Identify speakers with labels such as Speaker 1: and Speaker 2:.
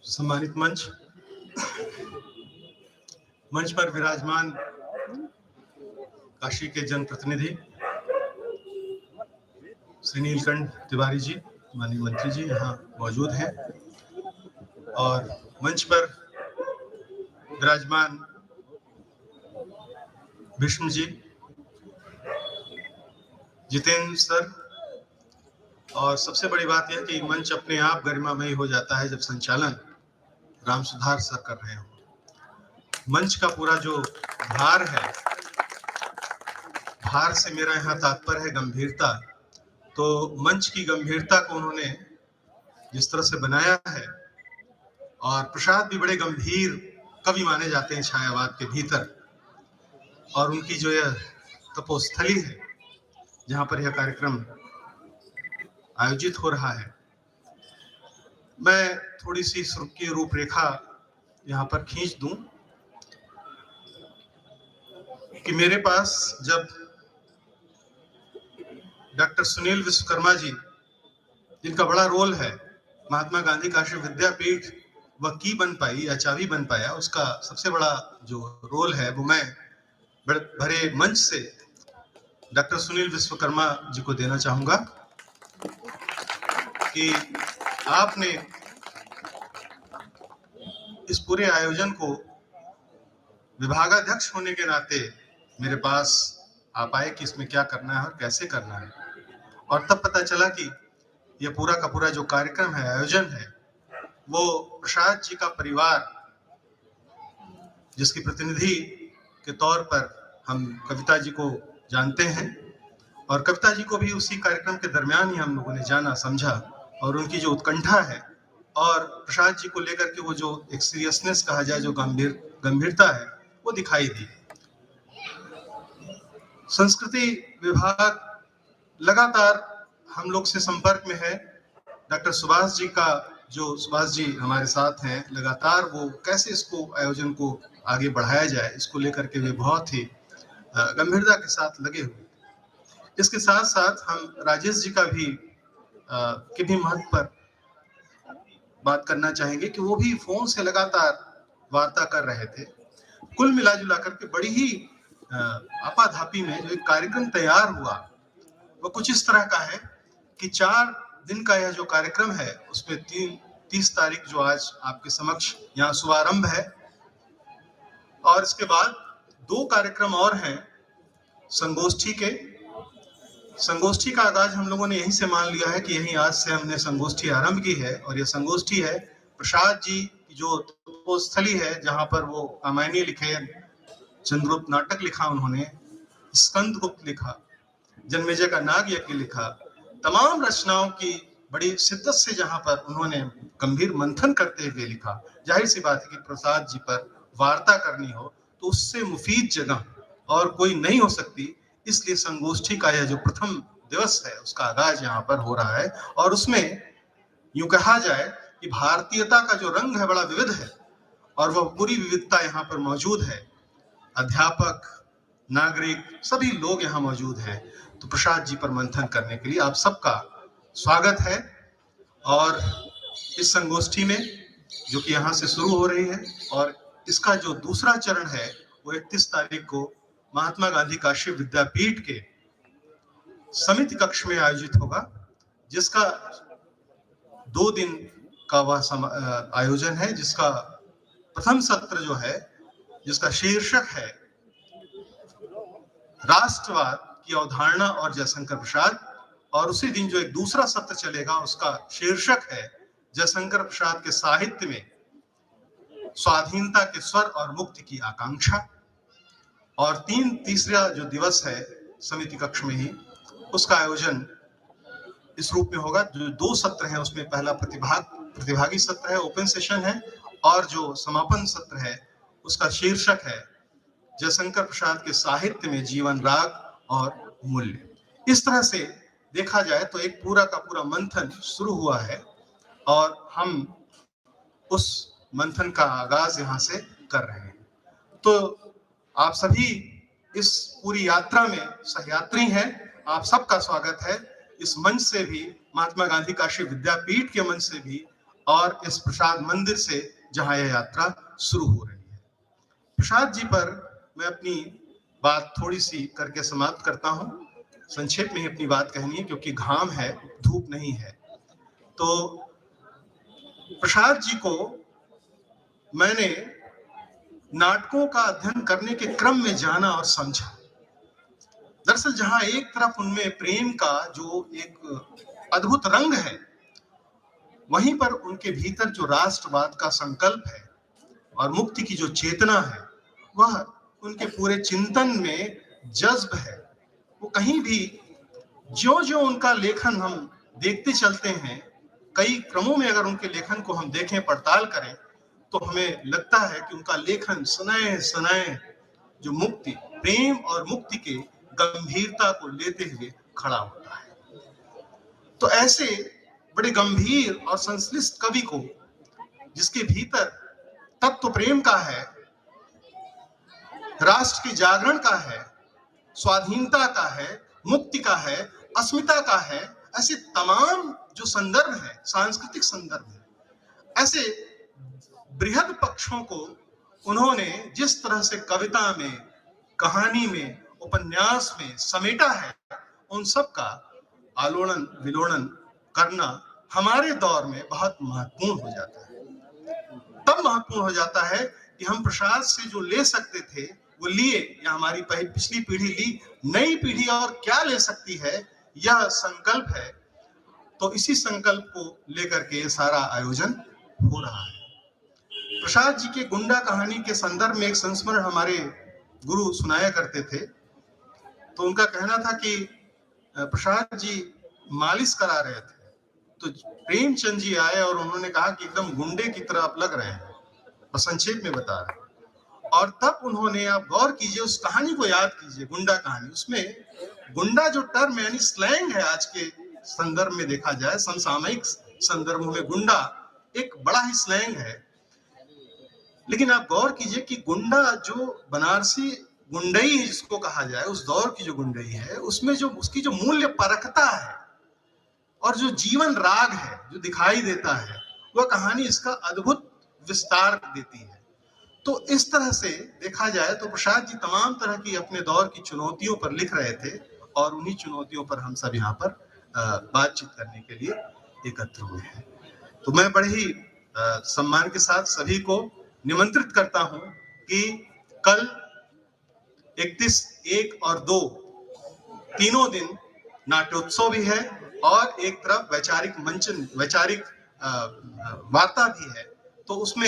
Speaker 1: सम्मानित मंच पर विराजमान काशी के जनप्रतिनिधि श्री नीलकंठ तिवारी जी, माननीय मंत्री जी यहाँ मौजूद हैं, और मंच पर विराजमान भीष्म जी, जितेंद्र सर, और सबसे बड़ी बात यह कि मंच अपने आप गरिमामयी हो जाता है जब संचालन राम सुधार सर कर रहे हो। मंच का पूरा जो भार है, भार से मेरा यहाँ तात्पर्य है गंभीरता। तो मंच की गंभीरता को उन्होंने जिस तरह से बनाया है, और प्रसाद भी बड़े गंभीर कवि माने जाते हैं छायावाद के भीतर, और उनकी जो यह तपोस्थली है जहाँ पर यह कार्यक्रम आयोजित हो रहा है, मैं थोड़ी सी की रूपरेखा यहाँ पर खींच दूं कि मेरे पास जब डॉक्टर सुनील विश्वकर्मा जी, जिनका बड़ा रोल है, महात्मा गांधी काशी विद्यापीठ वह की बन पाई या चाबी बन पाया, उसका सबसे बड़ा जो रोल है वो मैं भरे मंच से डॉक्टर सुनील विश्वकर्मा जी को देना चाहूंगा कि आपने इस पूरे आयोजन को विभागाध्यक्ष होने के नाते मेरे पास आप आए कि इसमें क्या करना है और कैसे करना है, और तब पता चला कि यह पूरा का पूरा जो कार्यक्रम है, आयोजन है, वो प्रसाद जी का परिवार, जिसकी प्रतिनिधि के तौर पर हम कविता जी को जानते हैं, और कविता जी को भी उसी कार्यक्रम के दरमियान ही हम लोगों ने जाना समझा, और उनकी जो उत्कंठा है और प्रसाद जी को लेकर के वो जो एक सीरियसनेस कहा जाए, जो गंभीरता है, वो दिखाई दी। संस्कृति विभाग लगातार हम लोग से संपर्क में है। डॉक्टर सुभाष जी का, जो सुभाष जी हमारे साथ हैं, लगातार वो कैसे इसको आयोजन को आगे बढ़ाया जाए, इसको लेकर के वे बहुत ही गंभीरता के साथ लगे हुए। इसके साथ साथ हम राजेश जी का भी के भी महत्व पर बात करना चाहेंगे कि वो भी फोन से लगातार वार्ता कर रहे थे। कुल मिला जुला करके बड़ी ही आपाधापी में जो एक कार्यक्रम तैयार हुआ, वो कुछ इस तरह का है कि 4 दिन का यह जो कार्यक्रम है, उसमें 30 तारीख जो आज आपके समक्ष यहाँ शुभारंभ है, और इसके बाद 2 कार्यक्रम और हैं संगोष्ठी के। संगोष्ठी का आगाज हम लोगों ने यहीं से मान लिया है कि यहीं आज से हमने संगोष्ठी आरंभ की है, और यह संगोष्ठी है प्रसाद जी की जो तपोस्थली है, जहां पर वो रामायणी लिखे, चंद्रगुप्त नाटक लिखा उन्होंने, स्कंद गुप्त लिखा, जन्मेजय का नाग यज्ञ लिखा, तमाम रचनाओं की बड़ी शिद्दत से जहां पर उन्होंने गंभीर मंथन करते हुए लिखा। जाहिर सी बात है कि प्रसाद जी पर वार्ता करनी हो तो उससे मुफीद जगह और कोई नहीं हो सकती, इसलिए संगोष्ठी का यह जो प्रथम दिवस है उसका आगाज यहाँ पर हो रहा है, और उसमें यूं कहा जाए कि भारतीयता का जो रंग है बड़ा विविध है, और वह पूरी विविधता यहाँ पर मौजूद है। अध्यापक, नागरिक, सभी लोग यहाँ मौजूद हैं। तो प्रसाद जी पर मंथन करने के लिए आप सबका स्वागत है। और इस संगोष्ठी में जो कि यहाँ से शुरू हो रही है, और इसका जो दूसरा चरण है वो 31 तारीख को महात्मा गांधी काशी विद्यापीठ के समिति कक्ष में आयोजित होगा, जिसका 2 दिन का वह आयोजन है, जिसका प्रथम सत्र जो है, जिसका शीर्षक है राष्ट्रवाद की अवधारणा और जयशंकर प्रसाद, और उसी दिन जो एक दूसरा सत्र चलेगा उसका शीर्षक है जयशंकर प्रसाद के साहित्य में स्वाधीनता के स्वर और मुक्ति की आकांक्षा। और तीसरा जो दिवस है समिति कक्ष में ही, उसका आयोजन इस रूप में होगा। जो 2 सत्र हैं उसमें पहला प्रतिभागी सत्र है, ओपन सेशन है, और जो समापन सत्र है उसका शीर्षक है जयशंकर प्रसाद के साहित्य में जीवन, राग और मूल्य। इस तरह से देखा जाए तो एक पूरा का पूरा मंथन शुरू हुआ है, और हम उस मंथन का आगाज यहाँ से कर रहे हैं। तो आप सभी इस पूरी यात्रा में सहयात्री हैं, आप सबका स्वागत है। इस मंच से भी, महात्मा गांधी काशी विद्यापीठ के मंच से भी और इस प्रसाद मंदिर से जहां यह यात्रा शुरू हो रही है। प्रसाद जी पर मैं अपनी बात थोड़ी सी करके समाप्त करता हूं। संक्षेप में ही अपनी बात कहनी है क्योंकि घाम है, धूप नहीं है। तो प्रसाद जी को मैंने नाटकों का अध्ययन करने के क्रम में जाना और समझा। दरअसल जहां एक तरफ उनमें प्रेम का जो एक अद्भुत रंग है, वहीं पर उनके भीतर जो राष्ट्रवाद का संकल्प है और मुक्ति की जो चेतना है, वह उनके पूरे चिंतन में जज्ब है। वो कहीं भी ज्यों-ज्यों उनका लेखन हम देखते चलते हैं, कई क्रमों में अगर उनके लेखन को हम देखें, पड़ताल करें, तो हमें लगता है कि उनका लेखन सनय जो मुक्ति, प्रेम और मुक्ति के गंभीरता को लेते हुए खड़ा होता है। तो ऐसे बड़े गंभीर और संश्लिष्ट कवि को, जिसके भीतर तत्व प्रेम का है, राष्ट्र के जागरण का है, स्वाधीनता का है, मुक्ति का है, अस्मिता का है, ऐसे तमाम जो संदर्भ है, सांस्कृतिक संदर्भ है, ऐसे बृहद पक्षों को उन्होंने जिस तरह से कविता में, कहानी में, उपन्यास में समेटा है, उन सब का आलोड़न विलोड़न करना हमारे दौर में बहुत महत्वपूर्ण हो जाता है। तब महत्वपूर्ण हो जाता है कि हम प्रसाद से जो ले सकते थे वो लिए, या हमारी पिछली पीढ़ी ली, नई पीढ़ी और क्या ले सकती है, यह संकल्प है। तो इसी संकल्प को लेकर के ये सारा आयोजन हो रहा है। प्रसाद जी के गुंडा कहानी के संदर्भ में एक संस्मरण हमारे गुरु सुनाया करते थे। तो उनका कहना था कि प्रसाद जी मालिश करा रहे थे, तो प्रेमचंद जी आए और उन्होंने कहा कि एकदम गुंडे की तरह आप लग रहे हैं, और संक्षेप में बता रहे हैं। और तब उन्होंने, आप गौर कीजिए, उस कहानी को याद कीजिए, गुंडा कहानी, उसमें गुंडा जो टर्म यानी स्लैंग है, आज के संदर्भ में देखा जाए, समसामयिक संदर्भों में गुंडा एक बड़ा ही स्लैंग है। लेकिन आप गौर कीजिए कि गुंडा जो बनारसी गुंडई जिसको कहा जाए, उस दौर की जो गुंडई है, उसमें जो उसकी जो मूल्य परखता है और जो जीवन राग है जो दिखाई देता है, वह कहानी इसका अद्भुत विस्तार देती है। तो इस तरह से देखा जाए तो प्रसाद जी तमाम तरह की अपने दौर की चुनौतियों पर लिख रहे थे, और उन्हीं चुनौतियों पर हम सब यहाँ पर बातचीत करने के लिए एकत्र हुए हैं। तो मैं बड़े ही सम्मान के साथ सभी को निमंत्रित करता हूं कि कल 31, 1 और 2 तीनों दिन नाट्योत्सव भी है, और एक तरफ वैचारिक मंचन, वैचारिक वार्ता भी है। तो उसमें